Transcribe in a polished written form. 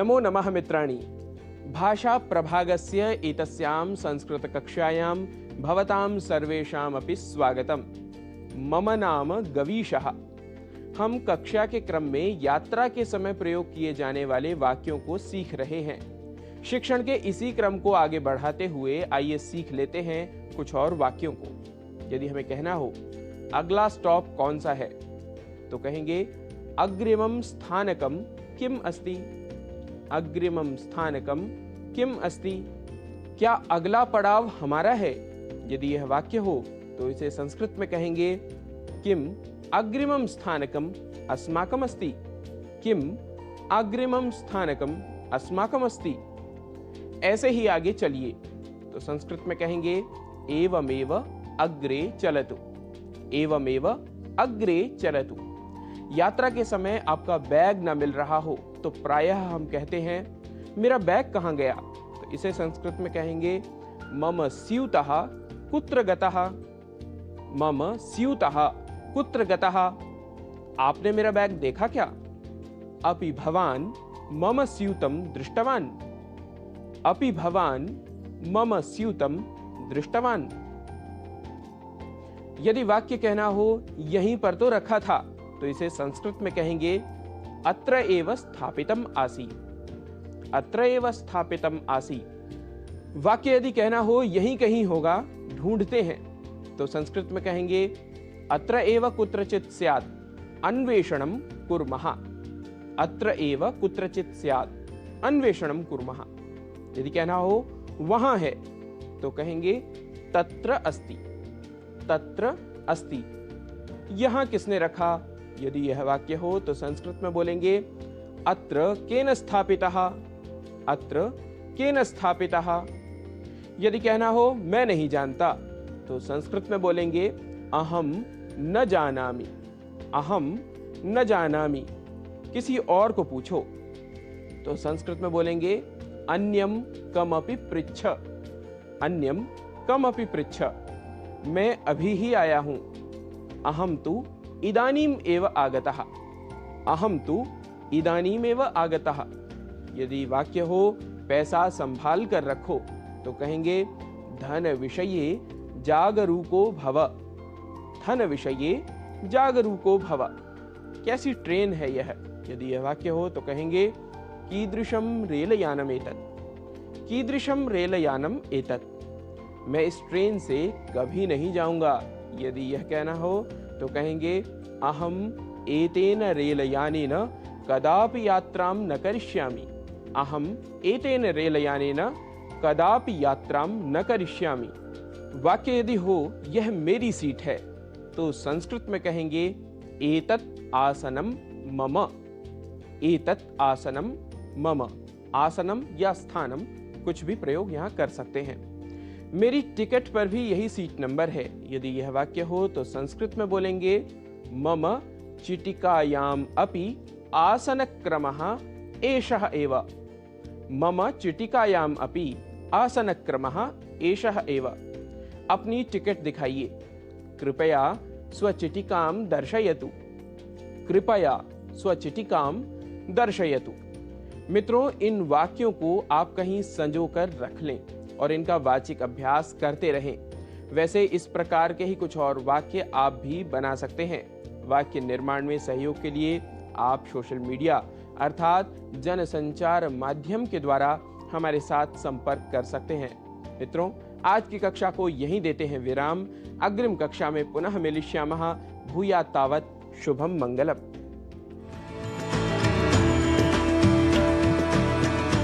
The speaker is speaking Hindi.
नमो नमः मित्राणि। भाषा प्रभागस्य एतस्यां संस्कृतकक्षायां भवतां सर्वेषामपि स्वागतम्। मम नाम गवीशः। हम कक्षा के क्रम में यात्रा के समय प्रयोग किए जाने वाले वाक्यों को सीख रहे हैं। शिक्षण के इसी क्रम को आगे बढ़ाते हुए आइए सीख लेते हैं कुछ और वाक्यों को। यदि हमें कहना हो अगला स्टॉप कौन सा है, तो कहेंगे अग्रिमं स्थानकं किम अस्ति। अग्रिमं स्थानकं किम अस्ति। क्या अगला पड़ाव हमारा है? यदि यह वाक्य हो तो इसे संस्कृत में कहेंगे किम अग्रिमं स्थानकं अस्माकम् अस्ति। किम अग्रिमं स्थानकं अस्माकम् अस्ति। ऐसे ही आगे चलिए तो संस्कृत में कहेंगे एवमेव अग्रे चलतु। एवमेव अग्रे चलतु। यात्रा के समय आपका बैग न मिल रहा हो तो प्रायः हम कहते हैं मेरा बैग कहाँ गया, तो इसे संस्कृत में कहेंगे मम स्यूतः कुत्र गतः। मम स्यूतः कुत्र गतः। आपने मेरा बैग देखा क्या? अपि भवान मम स्यूतं दृष्टवान। अपि भवान मम स्यूतं दृष्टवान। यदि वाक्य कहना हो यहीं पर तो रखा था, तो इसे संस्कृत में कहेंगे अत्र एव स्थापितम आसी। अत्र एव स्थापितम आसी। वाक्य यदि कहना हो यहीं कहीं होगा, ढूंढते हैं, तो संस्कृत में कहेंगे अत्र एव कुत्रचित् स्यात् अन्वेषणं कुर्मः। अत्र एव कुत्रचित् स्यात् अन्वेषणं कुर्मः। यदि कहना हो वहां है, तो कहेंगे तत्र अस्ति। तत्र अस्ति। यहां किसने रखा? यदि यह वाक्य हो तो संस्कृत में बोलेंगे अत्र केन स्थापितः। अत्र केन स्थापितः। यदि कहना हो मैं नहीं जानता, तो संस्कृत में बोलेंगे अहम न जानामि। अहम न जानामि। किसी और को पूछो, तो संस्कृत में बोलेंगे अन्यम कमपि पृच्छ। अन्यम कमपि पृच्छ। मैं अभी ही आया हूं। अहम तु इदानीम एव आगतः। अहम तु इदानीम एव आगतः। यदि वाक्य हो पैसा संभाल कर रखो, तो कहेंगे धन विषये जागरूको भव। धन विषये जागरूको भव। कैसी ट्रेन है यह? यदि यह वाक्य हो तो कहेंगे कीदृशं रेलयानम एतत्। कीदृशं रेलयानम एतत्। मैं इस ट्रेन से कभी नहीं जाऊंगा। यदि यह कहना हो तो कहेंगे अहम एतेन रेलयानेन कदापि यात्रां न करिष्यामि। अहम एतेन रेलयानेन कदापि यात्रां न करिष्यामि। वाक्य यदि हो यह मेरी सीट है, तो संस्कृत में कहेंगे एतत् आसनम मम। एतत् आसनम मम। आसनम या स्थानम कुछ भी प्रयोग यहाँ कर सकते हैं। मेरी टिकट पर भी यही सीट नंबर है। यदि यह वाक्य हो तो संस्कृत में बोलेंगे मम चिटिकायाम अपि आसनक्रमः एषः एव। मम चिटिकायाम अपि आसनक्रमः एषः एव। अपनी टिकट दिखाइए। कृपया स्वचिटिकां दर्शयतु। कृपया स्वचिटिकां दर्शयतु। मित्रों, इन वाक्यों को आप कहीं संजो कर रख लें और इनका वाचिक अभ्यास करते रहें। वैसे इस प्रकार के ही कुछ और वाक्य आप भी बना सकते हैं। वाक्य निर्माण में सहयोग के लिए आप सोशल मीडिया अर्थात जनसंचार माध्यम के द्वारा हमारे साथ संपर्क कर सकते हैं। मित्रों, आज की कक्षा को यहीं देते हैं विराम। अग्रिम कक्षा में पुनः मिलिष्यामः। भूयात् तावत् शुभम मंगलम।